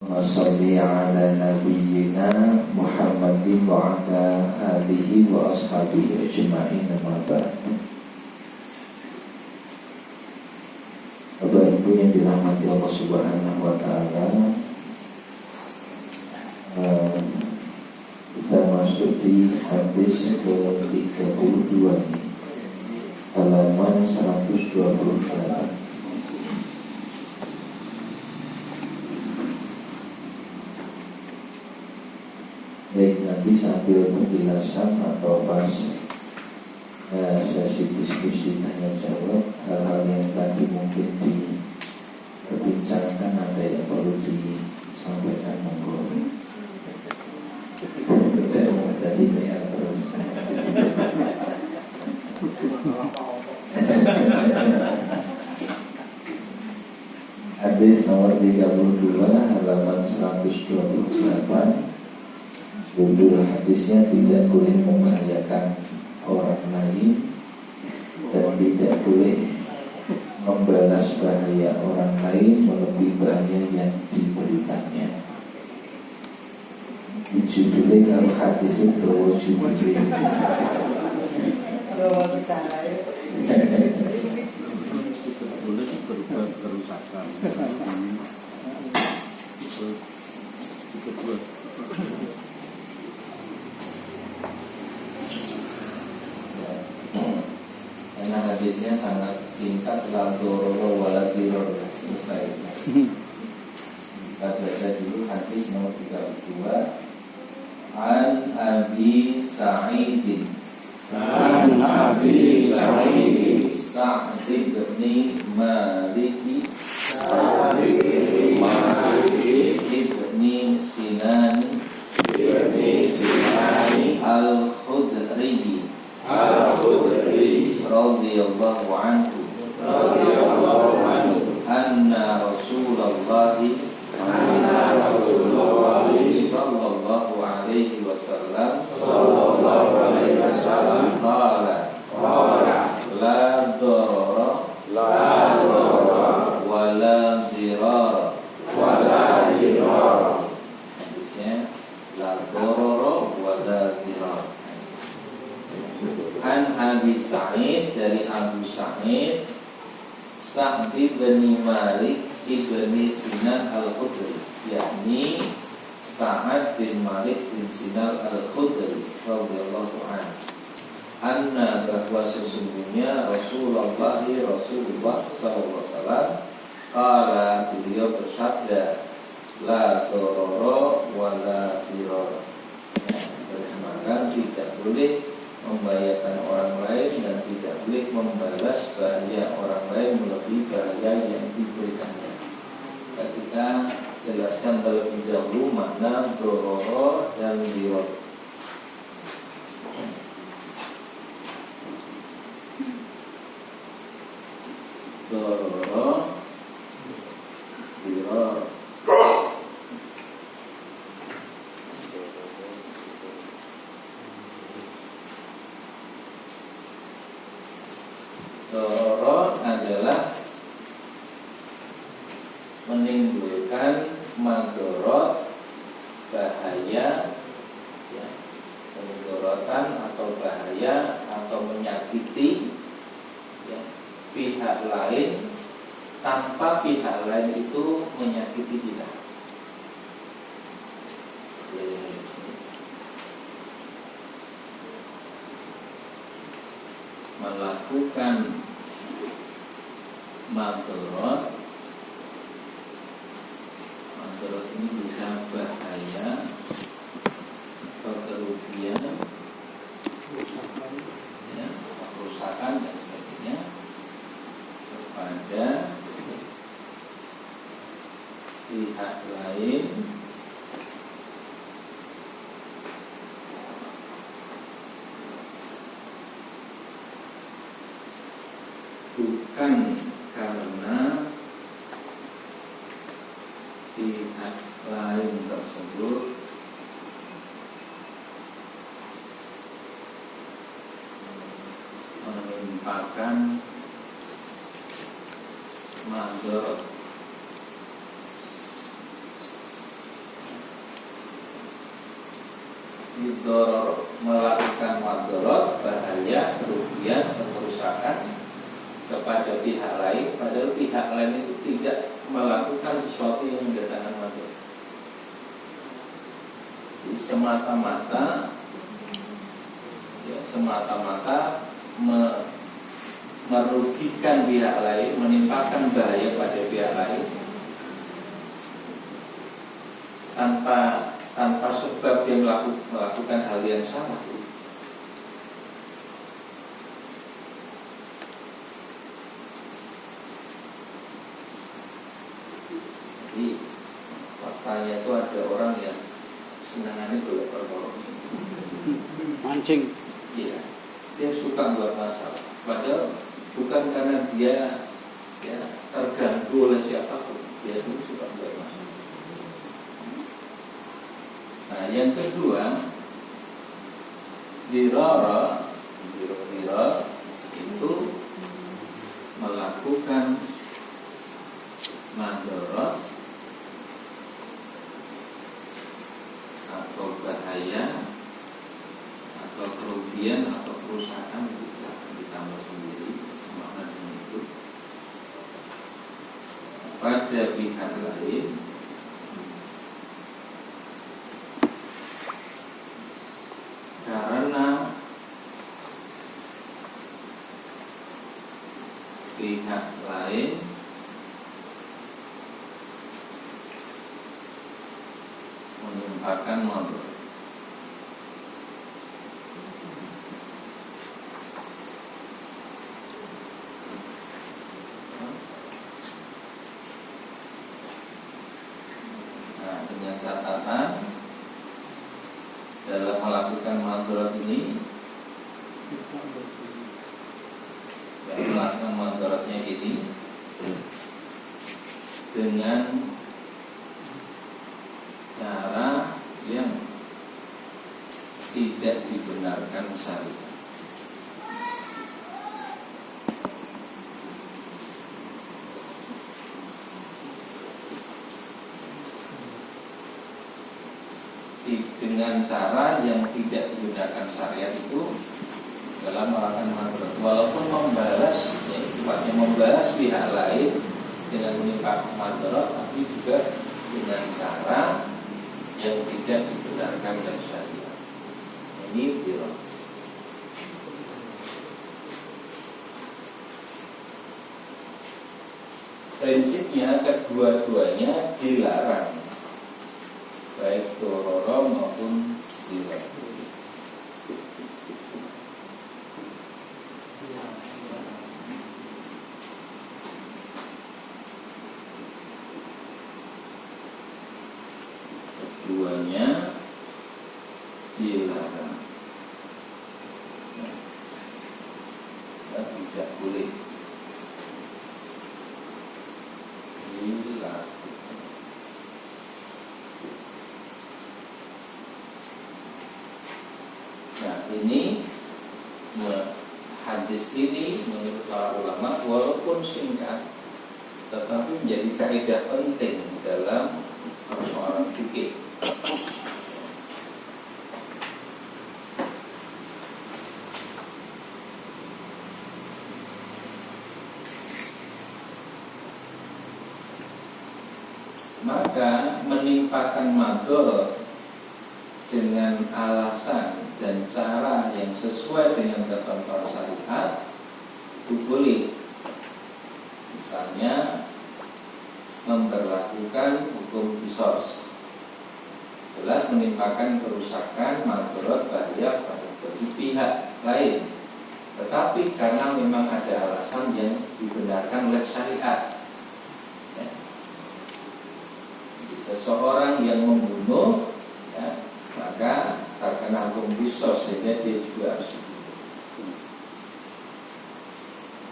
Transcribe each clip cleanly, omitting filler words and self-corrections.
Wassalli ala nabiyyina Muhammadin wa ala alihi wa ashabihi ajma'in, amma ba'du. Bapak Ibu yang dirahmati Allah Subhanahu wa ta'ala, kita masuk di hadis ke-32 halaman 128. Baik, nanti sambil penjelasan atau pas sesi diskusi tanya jawab, hal-hal yang tadi mungkin diperbincangkan ada yang perlu disampaikan, monggo. Tadi PR terus. Hadis nomor 32 halaman 128. Judul hadisnya tidak boleh membahayakan orang lain dan tidak boleh membalas bahaya orang lain melebihi bahaya yang diberikannya. Judulnya kalau hadis itu judulnya boleh berbuat kerusakan. Karena hadisnya sangat singkat, la dororo wala diror, selesai. Kita baca dulu hadis nomor 32. An Abi Sa'id Sa'd bin Malik ibn Sinan Al-Khudri radhiyallahu anhu anna Rasulullah sallallahu alaihi wasallam qala la darara wala dirara. Hadisnya la darara wala dirara. An Abi Sa'id, dari Abu Sa'id Sa'd bin Malik ibn Sinan Al-Khudri, yakni Sa'ad bin Malik bin Sinan Al-Khudri radhiyallahu anhu, anna, bahwa sesungguhnya Rasulullah sallallahu alaihi wasallam qala, beliau bersabda, la dororo wala dirara. Bersemangat tidak boleh membahayakan orang lain dan tidak boleh membalas bahaya orang lain melebihi bahaya yang diberikannya. Kita jelaskan terlebih dahulu makna dororo dan diror. Dororo, diror. Doror adalah menimbulkan madorot, bahaya, ya, pemudorotan atau bahaya atau menyakiti, ya, pihak lain tanpa pihak lain itu menyakiti kita. Yes. Melakukan madorot ini bisa bahaya atau kerugian, ya, kerusakan dan sebagainya kepada pihak lain bukan karena pihak lain tersebut menimpakan madorot yudoror, melakukan madorot, bahaya, kerugian, kerusakan kepada pihak lain, padahal pihak lain itu tidak melakukan sesuatu yang mendatangkan madorot. Jadi semata-mata merugikan pihak lain, menimpakan bahaya pada pihak lain tanpa sebab dia melakukan hal yang salah. Jadi faktanya itu ada orang yang senangannya golek perkara mancing. Iya, dia suka buat masalah. Padahal bukan karena dia terganggu oleh siapapun, dia sendiri suka buat masalah. Nah, yang kedua, dirara itu melakukan madorot atau bahaya atau kerugian atau kerusakan, itu silahkan ditambah sendiri semakna dengan itu pada pihak lain karena pihak lain menimpakan madorot. Dengan catatan dalam melakukan madorot ini, dalam melakukan madorotnya ini dengan cara yang tidak dibenarkan syariat. Dengan cara yang tidak digunakan syariat itu dalam melakukan madorot, walaupun membalas, sifatnya membalas pihak lain dengan menimpakan madorot, tapi juga dengan cara yang tidak dibenarkan oleh syariat. Ini dirot. Prinsipnya kedua-duanya dilarang, baik dororo maupun dirot. Keduanya dilarang dan tidak boleh dilakukan. Nah, ini hadis ini menurut para ulama walaupun singkat tetapi menjadi kaidah penting dalam persoalan fikih. Maka menimpakan madorot dengan alasan dan cara yang sesuai dengan ketentuan syariat itu boleh. Misalnya memberlakukan hukum qisas, jelas menimpakan kerusakan, madorot, bahaya pada pihak lain, tetapi karena memang ada alasan yang dibenarkan oleh syariat. Seseorang yang membunuh, maka terkena hukum qisas, sehingga dia juga harus dibunuh.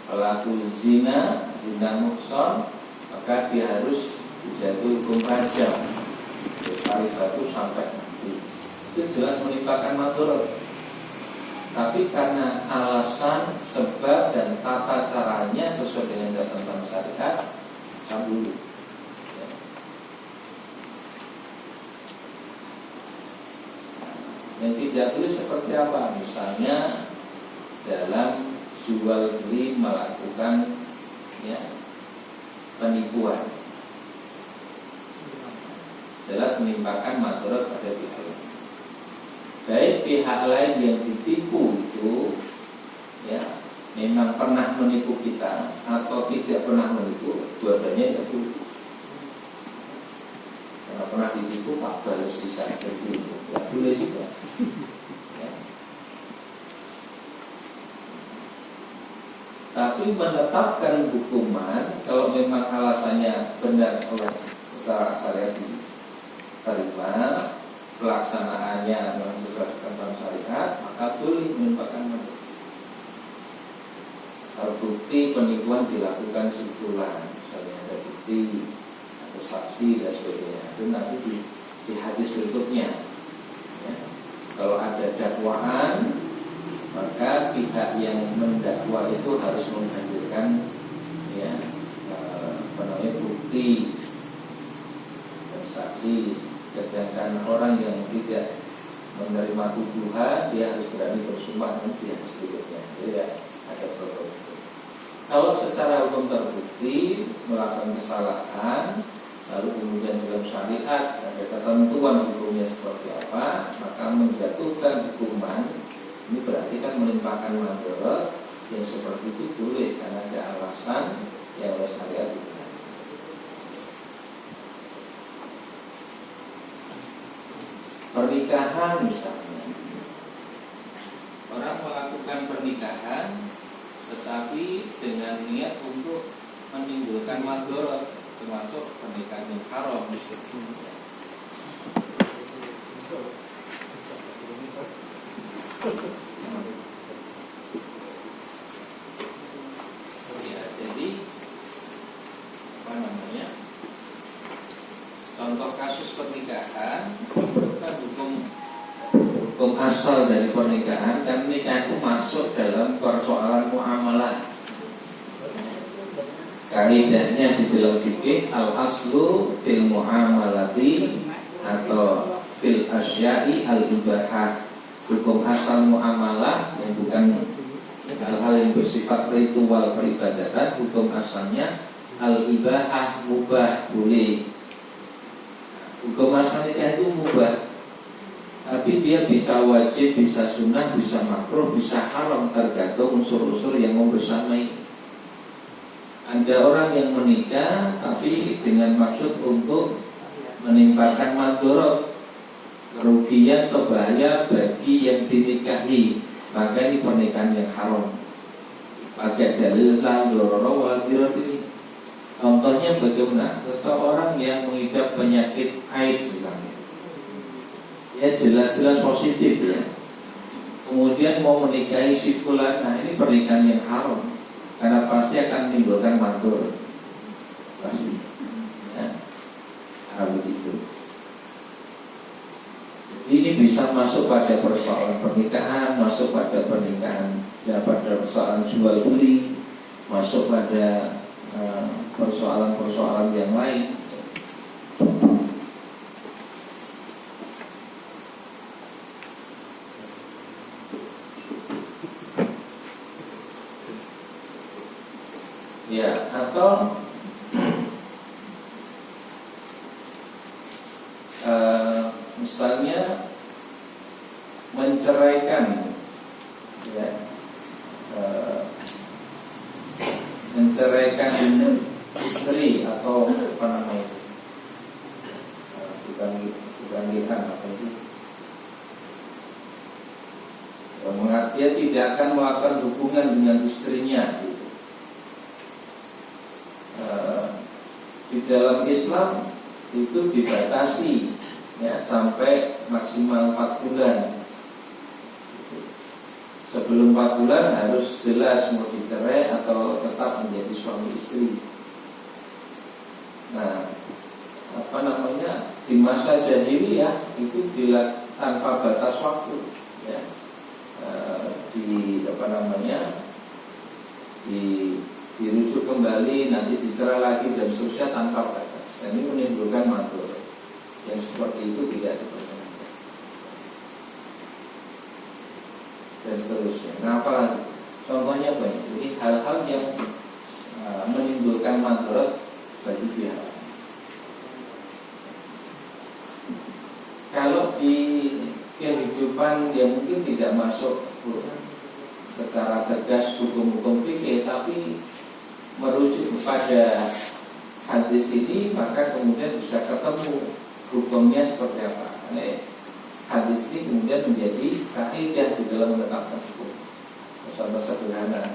Pelaku zina muhsan, maka dia harus dijatuhi hukum rajam, tarik batu sampai mati. Itu jelas menimpakan madorot. Tapi karena alasan, sebab dan tata caranya sesuai dengan ketentuan syariat, kabul. Yang tidak boleh seperti apa? Misalnya dalam jual beli melakukan ya penipuan, jelas menimpakan madharat pada pihak lain. Baik pihak lain yang ditipu itu ya memang pernah menipu kita atau tidak pernah menipu, dua-duanya tidak boleh. Karena pernah ditipu tak balas bisa jadi tidak boleh juga. Ya. Tapi menetapkan hukuman kalau memang alasannya benar secara syariat diterima, pelaksanaannya memang sesuai dengan syariat, maka boleh menimpakan madharat. Bukti penipuan dilakukan simpulan, misalnya ada bukti atau saksi dan sebagainya, itu nanti di hadis berikutnya ya. Kalau ada dakwaan, maka pihak yang mendakwa itu harus menghadirkan ya bukti dan saksi. Sedangkan orang yang tidak menerima tuduhan, dia harus berani bersumpah dan pihak berikutnya. Jadi ya, ada protokol. Kalau secara hukum terbukti melakukan kesalahan, lalu kemudian dalam syariat ada ketentuan hukumnya seperti apa, maka menjatuhkan hukuman ini berarti kan menimpakan madharat yang seperti itu boleh karena ada alasan yang oleh syariat itu. Pernikahan misalnya, orang melakukan pernikahan tetapi dengan niat untuk menimbulkan madharat, termasuk pernikahan yang haram. Ya, jadi apa namanya? Contoh kasus pernikahan bukan hukum asal dari pernikahan, kan nikah itu masuk dalam persoalan muamalah. Kaidahnya di dalam fikih al-aslu fil muamalati atau fil asya'i al-ibahah. Hukum asal muamalah yang bukan hal-hal yang bersifat ritual peribadatan, hukum asalnya al-ibahah, mubah, boleh. Hukum asal nikah itu mubah, tapi dia bisa wajib, bisa sunnah, bisa makruh, bisa haram, tergantung unsur-unsur yang membersamai. Ada orang yang menikah tapi dengan maksud untuk menimpakan madharat, kerugian atau bahaya bagi yang dinikahi, maka ini pernikahan yang haram. Pakai dalil la darara wa dirar ini. Contohnya bagaimana? Seseorang yang mengidap penyakit AIDS misalnya, ya jelas-jelas positif ya, kemudian mau menikahi si fulan, nah ini pernikahan yang haram karena pasti akan menimbulkan madharat, pasti ya, begitu. Jadi ini bisa masuk pada persoalan pernikahan, masuk pada pernikahan, ya, pada persoalan jual beli, masuk pada persoalan-persoalan yang lain. Ya, atau misalnya menceraikan, ya, menceraikan istri atau apa namanya, bukan lihan apa sih? Dia tidak akan melakukan hubungan dengan istrinya. Gitu. Di dalam Islam itu dibatasi ya sampai maksimal 4 bulan. Sebelum 4 bulan harus jelas mau dicerai atau tetap menjadi suami istri. Nah, apa namanya, di masa jahiliyah itu tanpa batas waktu, ya, dirujuk kembali, nanti dicerai lagi dan seterusnya tanpa batas. Ini menimbulkan madharat yang seperti itu tidak diperkenankan. dan seterusnya. Nah, apalagi contohnya banyak. Jadi hal-hal yang menimbulkan mandorot bagi pihak lain. Kalau di kehidupan yang mungkin tidak masuk secara tegas hukum-hukum fikih, tapi merujuk kepada hadis ini, maka kemudian bisa ketemu hukumnya seperti apa. Nah, hadis ini kemudian menjadi kaidah di dalam menetapkan hukum. Contoh sederhana,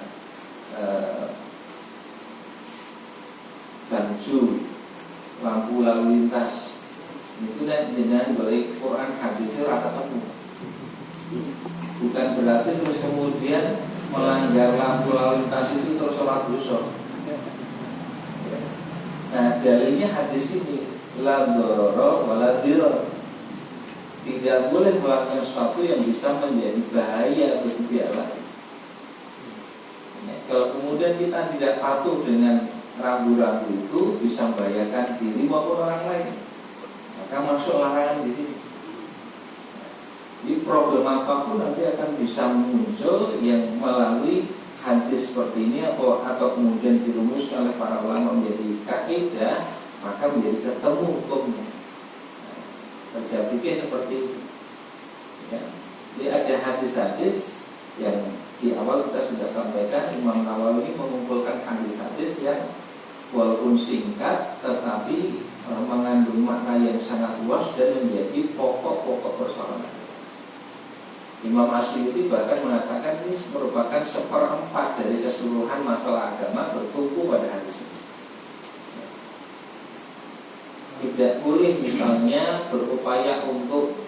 baju, lampu lalu lintas, itu dengan balik Quran hadisnya rasa ketemu. Bukan berarti terus kemudian melanggar lampu lalu lintas itu terus sholat dosa. Nah, dalilnya hadis ini, la dororo wala dirar. Tidak boleh melakukan sesuatu yang bisa menjadi bahaya bagi pihak lain. Kalau kemudian kita tidak patuh dengan rambu-rambu itu, bisa membahayakan diri maupun orang lain, maka masuk larangan di sini. Jadi problem apapun nanti akan bisa muncul yang melalui hadis seperti ini atau kemudian dirumuskan oleh para ulama menjadi kaidah, maka menjadi ketemu hukumnya. Saya pikir seperti itu. Ya. Jadi ada hadis-hadis yang di awal kita sudah sampaikan, Imam Nawawi mengumpulkan hadis-hadis yang walaupun singkat tetapi mengandung makna yang sangat luas dan menjadi pokok-pokok persoalan. Imam Asy'uti bahkan mengatakan ini merupakan 1/4 dari keseluruhan masalah agama bertumpu pada hadis ini. Tidak boleh misalnya berupaya untuk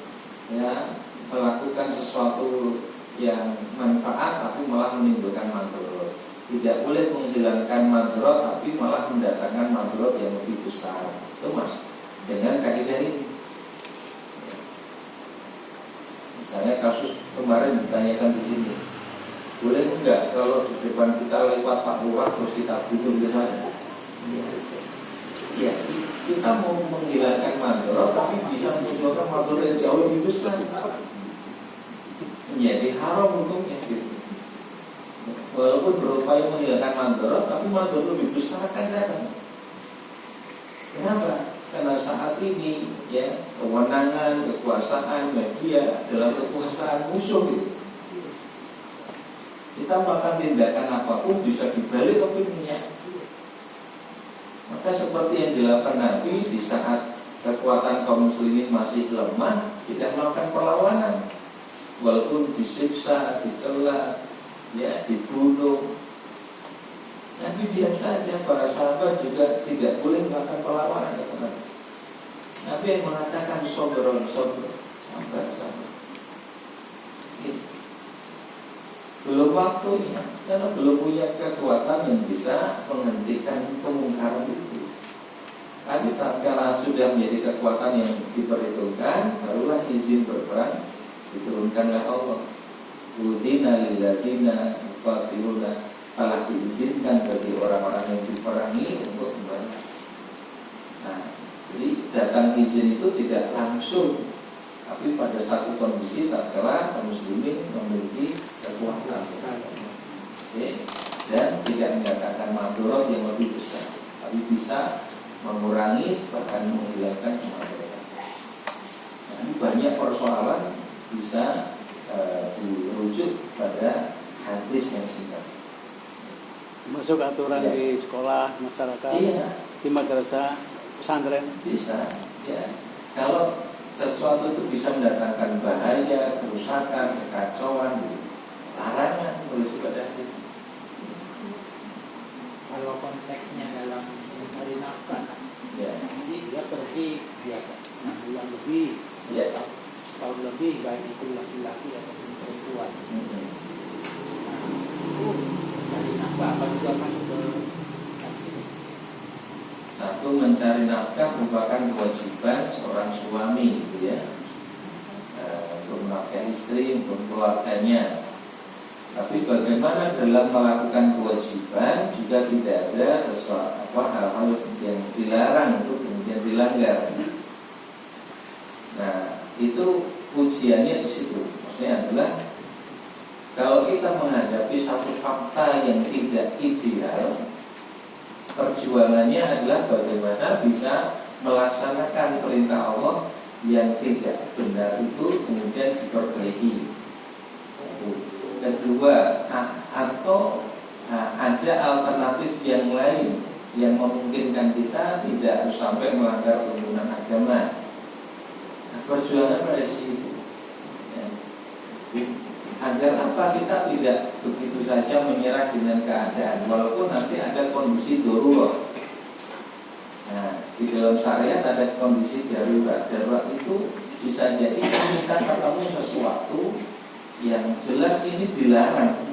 melakukan sesuatu yang manfaat tapi malah menimbulkan madharat. Tidak boleh menghilangkan madharat tapi malah mendatangkan madharat yang lebih besar. Itu Mas, dengan kaidah ini. Misalnya kasus kemarin ditanyakan di sini, boleh enggak kalau di depan kita lewat Pak Lurah terus kita bunuh gimana? Ya, kita mau menghilangkan madharat tapi bisa menyebabkan madharat yang jauh lebih besar. Menjadi haram hukumnya gitu. Walaupun berupaya menghilangkan madharat tapi madharat lebih besar akan datang. Kenapa? Karena saat ini ya kewenangan, kekuasaan media dalam kekuasaan musuh itu. Kita melakukan tindakan apapun bisa dibalik opininya. Maka seperti yang dilakukan Nabi di saat kekuatan kaum muslimin masih lemah, tidak melakukan perlawanan. Walaupun disiksa, dicela, ya dibunuh, Nabi diam saja. Para sahabat juga tidak boleh melakukan perlawanan. Nabi yang mengatakan sabar, sabar. Belum waktunya, karena belum punya kekuatan yang bisa menghentikan kemungkaran itu. Tapi tatkala sudah menjadi kekuatan yang diperhitungkan, barulah izin berperang diturunkan oleh Allah. Udina lilladina yuqatiluna, telah diizinkan bagi orang-orang yang diperangi untuk membalas. Nah, jadi datang izin itu tidak langsung, tapi pada satu kondisi tatkala kaum muslimin memiliki kekuatan, dan tidak mendatangkan madharat yang lebih besar, tapi bisa mengurangi bahkan menghilangkan madharat. Nah, ini banyak persoalan bisa dirujuk pada hadis yang singkat. Masuk aturan di sekolah, masyarakat, di madrasah, pesantren. Bisa, ya. Kalau sesuatu itu bisa mendatangkan bahaya, kerusakan, kekacauan, larangan boleh juga hadis. Kalau konteksnya dalam mencari nafkah, ya. Jadi dia pergi dia 6 bulan lebih, ya. tahun lebih, baik itu laki-laki ataupun perempuan. Itu mencari nafkah apa juga masuk ke Satu, mencari nafkah merupakan kewajiban seorang suami, gitu ya, untuk menafkahi istri, untuk keluarganya. Tapi bagaimana dalam melakukan kewajiban jika tidak ada sesuatu hal-hal yang dilarang untuk kemudian dilanggar. Nah, itu ujiannya di situ. Maksudnya adalah Kalau kita menghadapi satu fakta yang tidak ideal, perjuangannya adalah bagaimana bisa melaksanakan perintah Allah yang tidak benar itu kemudian diperbaiki. Kedua, atau ada alternatif yang lain yang memungkinkan kita tidak harus sampai melanggar tuntunan agama. Perjuangan pada situ. Agar apa, kita tidak begitu saja menyerah dengan keadaan, walaupun nanti ada kondisi darurat. Nah, di dalam syariat ada kondisi darurat. Darurat itu bisa jadi kita ketemu sesuatu yang jelas ini dilarang.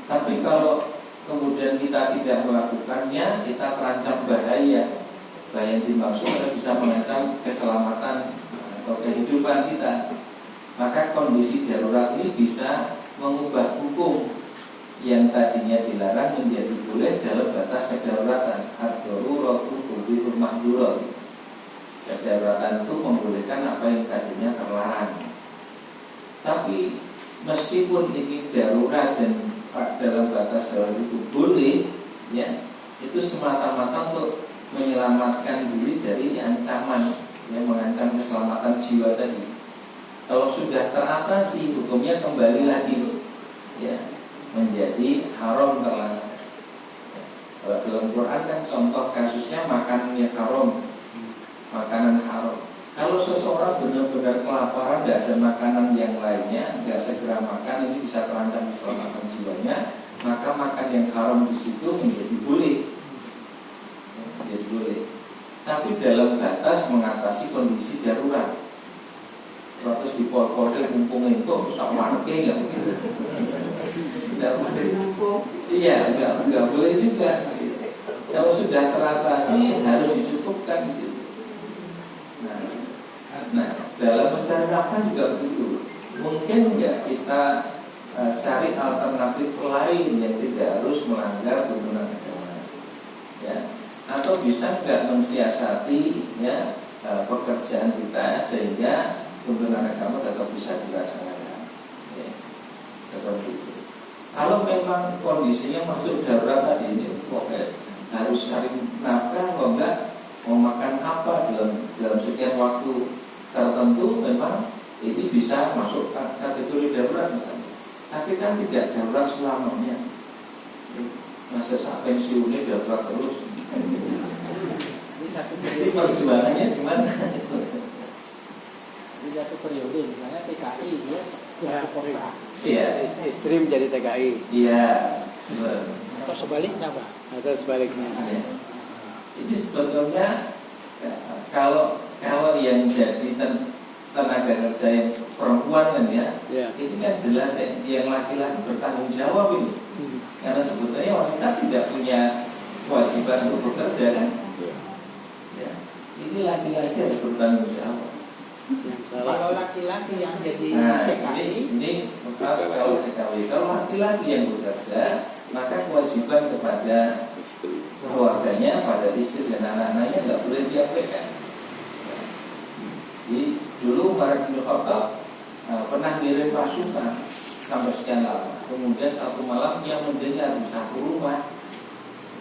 Tapi kalau kemudian kita tidak melakukannya, kita terancam bahaya. Bahaya yang dimaksud adalah bisa mengancam keselamatan atau kehidupan kita. Maka kondisi darurat ini bisa mengubah hukum yang tadinya dilarang menjadi boleh dalam batas kedaruratan. Ad-daruratu tubihul mahdurat. Kedaruratan itu membolehkan apa yang tadinya terlarang. Tapi meskipun ini darurat dan dalam batas darurat itu boleh, ya, itu semata-mata untuk menyelamatkan diri dari ancaman yang mengancam keselamatan jiwa tadi. Kalau sudah teratasi, hukumnya kembali lagi, ya, menjadi haram terlarang. Ya. Kalau dalam Quran kan contoh kasusnya makanannya haram, makanan haram. Kalau seseorang benar-benar kelaparan, tidak ada makanan yang lainnya, nggak segera makan, ini bisa terancam keselamatan jiwanya, maka makan yang haram di situ menjadi boleh, menjadi boleh. Tapi dalam batas mengatasi kondisi darurat. Terus di pol-polnya mumpungin itu sama anaknya nggak begitu, nggak boleh. Iya, nggak boleh juga. Kalau sudah teratasi harus dicukupkan di situ. Nah, dalam mencari nafkah juga begitu. Mungkin nggak kita cari alternatif lain yang tidak harus melanggar tuntunan agama, ya? Atau bisa nggak mensiasati, ya, pekerjaan kita sehingga tuntunan agama tetap bisa dilaksanakan, ya, seperti itu. Kalau memang kondisinya masuk darurat tadi ini, pokoknya harus cari nafkah, kalau enggak mau makan apa dalam sekian waktu tertentu, memang ini bisa masuk kategori darurat misalnya. Tapi kan tidak darurat selamanya. Masa sampai pensiunnya darurat terus. Jadi perjuangannya gimana? Di satu periode, misalnya TKI dia satu kota. Iya. Istri menjadi TKI. Iya. Atau sebaliknya, Pak. Atau sebaliknya. Ya. Ini sebetulnya kalau yang jadi tenaga kerja yang perempuan kan, ya, ini kan jelas yang laki-laki bertanggung jawab ini. Karena sebetulnya wanita tidak punya kewajiban untuk bekerja kan. Ya. Ini laki-laki harus bertanggung jawab. Kalau laki-laki yang jadi TKI, ini kalau TKI, kalau laki-laki yang bekerja, maka kewajiban kepada keluarganya, pada istri dan anak-anaknya nggak boleh diabaikan. Jadi dulu Umar bin Khattab pernah ngirim pasukan sampai sekian lama. Kemudian satu malam dia mendengar di satu rumah,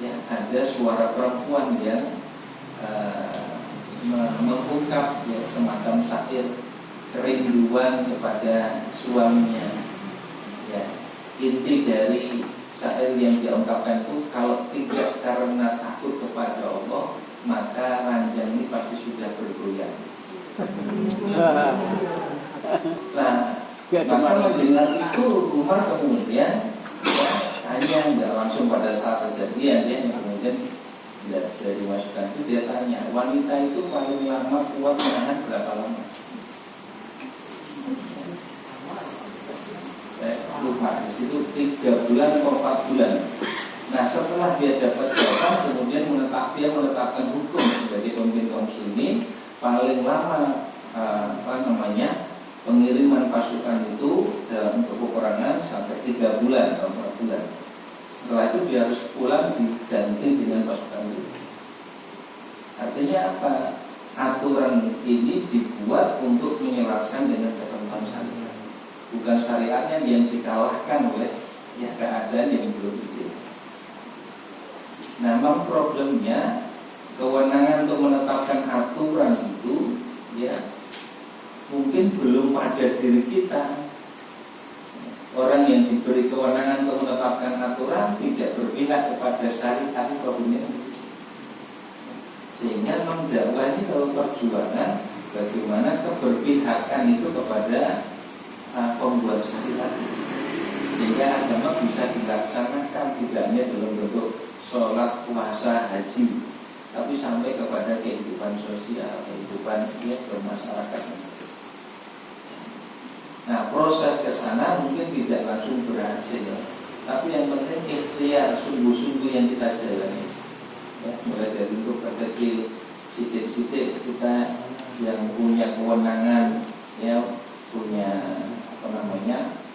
ya, ada suara perempuan yang mengungkap, ya, semacam syair kerinduan kepada suaminya. Ya, inti dari syair yang diungkapkan itu, kalau tidak karena takut kepada Allah, maka ranjang ini pasti sudah bergoyang. Nah, maka mendengar itu Umar kemudian, ya, tanya, nggak langsung pada saat kejadian, dia kemudian dari masukan itu dia tanya, wanita itu paling lama kuat menahan berapa lama? Saya lupa, di situ 3 bulan atau 4 bulan. Nah, setelah dia dapat jabatan, kemudian menetapkan hukum sebagai pemimpin kaum muslimin, paling lama pengiriman pasukan itu dalam untuk peperangan sampai 3 bulan atau 4 bulan. Setelah itu dia harus pulang diganti dengan pasukan itu. Artinya apa? Aturan ini dibuat untuk menyelaraskan dengan ketentuan syariat, bukan syariat syariatnya yang dikalahkan oleh ya keadaan yang belum ideal. Nah, memang problemnya kewenangan untuk menetapkan aturan itu ya mungkin belum pada diri kita. Orang yang diberi kewenangan untuk menetapkan aturan tidak berpihak kepada syariat, problemnya di situ. Sehingga memang dakwah ini selalu perjuangan bagaimana keberpihakan itu kepada pembuat syariat, sehingga agama bisa dilaksanakan tidak hanya dalam bentuk sholat, puasa, haji, tapi sampai kepada kehidupan sosial, kehidupan bermasyarakat dan seterusnya. Nah, proses ke sana mungkin tidak langsung berhasil, tapi yang penting ikhtiar sungguh-sungguh yang kita jalani. Ya, mulai dari bentuk kecil, sidik-sidik kita yang punya kewenangan, ya punya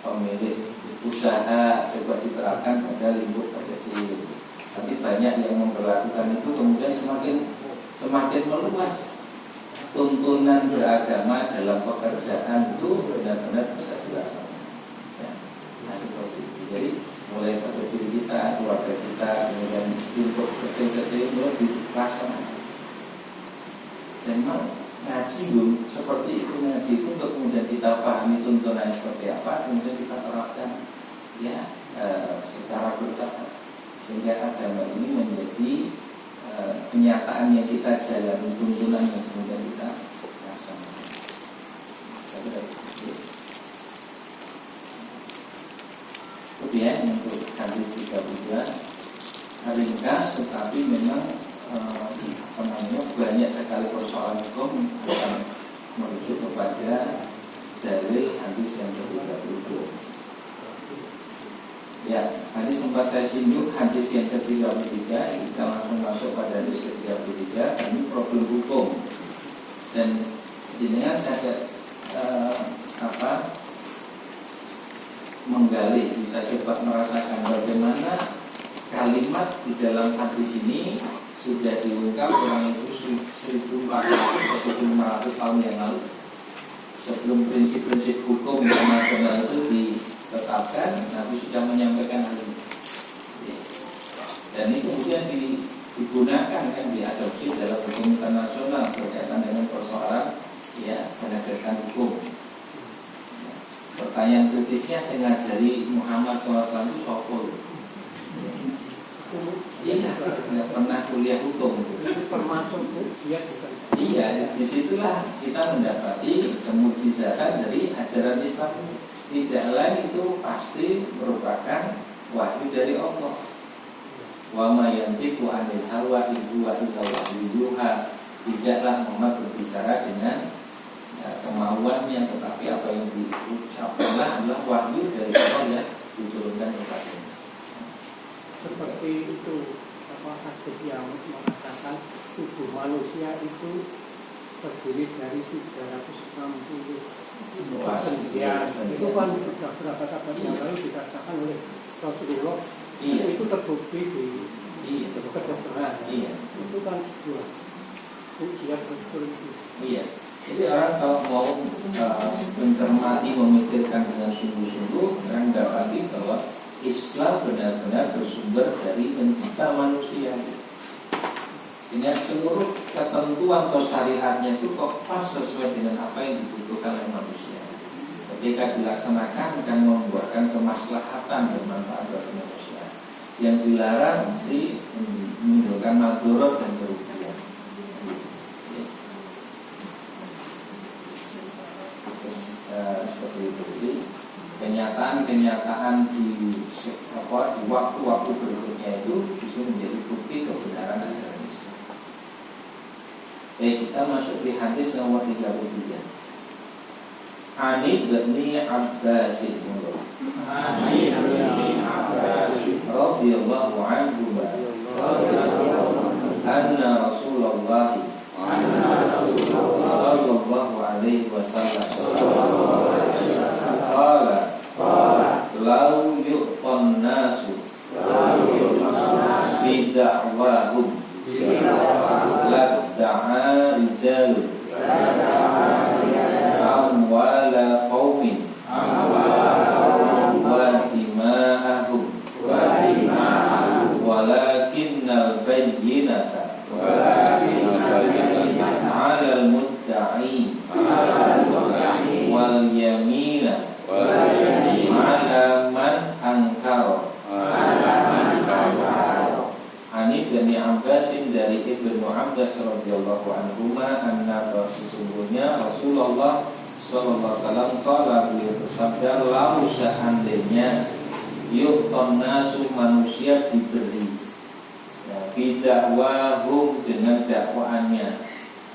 pemilik usaha coba diterapkan pada lingkup kecil. Tapi banyak yang memperlakukan itu kemudian semakin meluas. Tuntunan beragama dalam pekerjaan itu benar-benar bisa dilaksanakan. Ya, nah seperti itu. Jadi mulai pada diri kita, keluarga kita, kemudian lingkup kecil-kecil mulai dilaksanakan. Dan memang ngaji seperti itu, ngaji itu untuk kemudian kita pahami tuntunan seperti apa, kemudian kita terapkan ya secara bertahap sehingga agama ini menjadi kenyataan yang kita jalani, tuntunan yang kemudian kita laksanakan. Kemudian untuk hadis 32 ringkas tetapi memang banyak sekali persoalan hukum yang merujuk kepada dalil hadis yang ke-32. Ya, tadi sempat saya singgung hadis yang ke-33, kita langsung masuk pada hadis ke-33. Ini problem hukum. Dan ini saya menggali, bisa coba merasakan bagaimana kalimat di dalam hadis ini sudah diungkap kurang lebih 1400 atau 1500 tahun yang lalu. Sebelum prinsip-prinsip hukum internasional itu ditetapkan, Nabi sudah menyampaikan hal ini. Dan ini kemudian digunakan kan diadopsi dalam hukum internasional berkaitan dengan persoalan ya penegakan hukum. Pertanyaan kritisnya saya ngajari Muhammad SAW itu sopol. Iya, nggak pernah kuliah hukum. Iya, disitulah kita mendapati kemujizatan dari ajaran Islam. Tidak lain itu pasti merupakan wahyu dari Allah. Wa ma yantiqu 'anil hawa in huwa illa wahyun yuha. Tidaklah Muhammad berbicara dengan kemauannya, tetapi apa yang diucapkan adalah wahyu dari Allah yang diturunkan kepadanya. Seperti itu hadis yang mengatakan tubuh manusia itu terdiri dari 360 sendian. Itu kan sudah berapa abad yang lalu dikatakan oleh Rasulullah. Itu terbukti di kedokteran. Itu kan sebuah ujian betul. Iya. Jadi orang kalau mau mencermati, memikirkan dengan sungguh-sungguh, orang dapati bahwa Islam benar-benar bersumber dari pencipta manusia. Sehingga seluruh ketentuan atau syariatnya itu kok pas sesuai dengan apa yang dibutuhkan oleh manusia. Ketika dilaksanakan akan membuahkan kemaslahatan dan manfaat bagi manusia. Yang dilarang mesti menimbulkan madharat dan kerugian. Terus seperti itu. Jadi kenyataan di waktu-waktu berikutnya itu bisa menjadi bukti kebenaran ajaran Islam. Kita masuk di hadis nomor 33. Ani bin Abbas radhiyallahu anhu anna Rasulullah sallallahu alaihi wasallam qala lau yuqan nasu fi da'wahum ladda'a rijalun amwala qaumin radhiyallahu anhuma anna sesungguhnya Rasulullah sallallahu alaihi wasallam qala beliau bersabda lau seandainya yu'ton nasu manusia diberi bidakwahum dengan dakwaannya,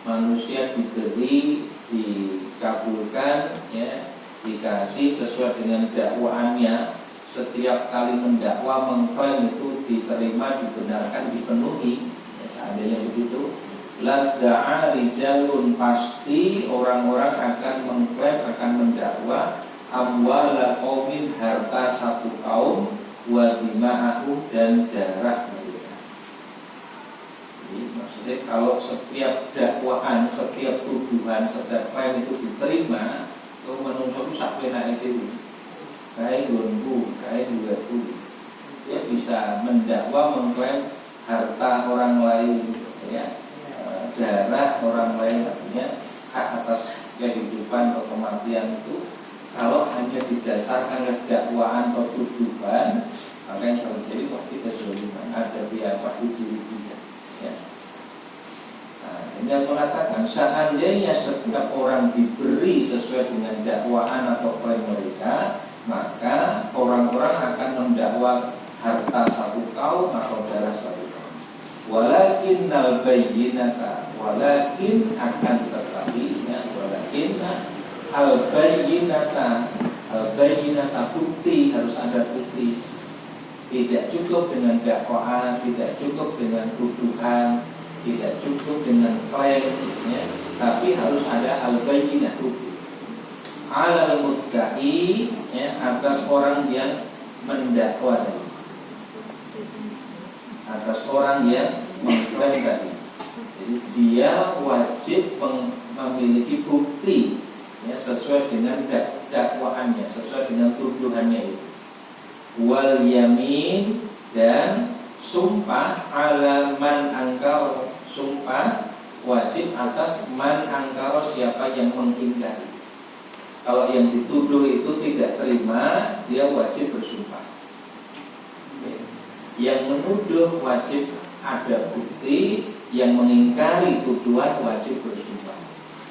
manusia diberi, dikabulkan, ya, dikasih sesuai dengan dakwaannya. Setiap kali mendakwa mengklaim itu diterima, dibenarkan, dipenuhi. Ya, seandainya begitu, ladda'a rijalun, pasti orang-orang akan mengklaim, akan mendakwa amwala qaumin, harta satu kaum, wa dima'ahum, dan darah. Maksudnya kalau setiap dakwaan, setiap tuduhan, setiap klaim itu diterima, itu manusia itu sakwenake dhewe. Kae nggonku, kae duweku. Dia bisa mendakwa, mengklaim harta orang lain, ya, darah orang lain, artinya hak atas kehidupan atau kematian itu kalau hanya didasarkan oleh dakwaan atau tuduhan, maka yang terjadi pasti kezaliman, ada pihak pasti diri dia. Ya. Nah, ini yang mengatakan seandainya setiap orang diberi sesuai dengan dakwaan atau klaim mereka, maka orang-orang akan mendakwa harta satu kaum atau darah satu kaum. Walakin al-bayyinata, walakin akan tetapi, ya, walakin al-bayyinata bukti, harus ada bukti. Tidak cukup dengan dakwaan, tidak cukup dengan tuduhan, tidak cukup dengan klaim, ya, tapi harus ada al-bayyinah, bukti. Alal mudda'i, ya, atas orang yang mendakwa tadi, atas orang yang mengklaim tadi. Jadi dia wajib memiliki bukti, ya, sesuai dengan dakwaannya, sesuai dengan tuduhannya itu. Wal yamin, dan sumpah ala man angkar, sumpah wajib atas man angkar, siapa yang mengingkari. Kalau yang dituduh itu tidak terima, dia wajib bersumpah. Yang menuduh wajib ada bukti, yang mengingkari tuduhan wajib bersumpah.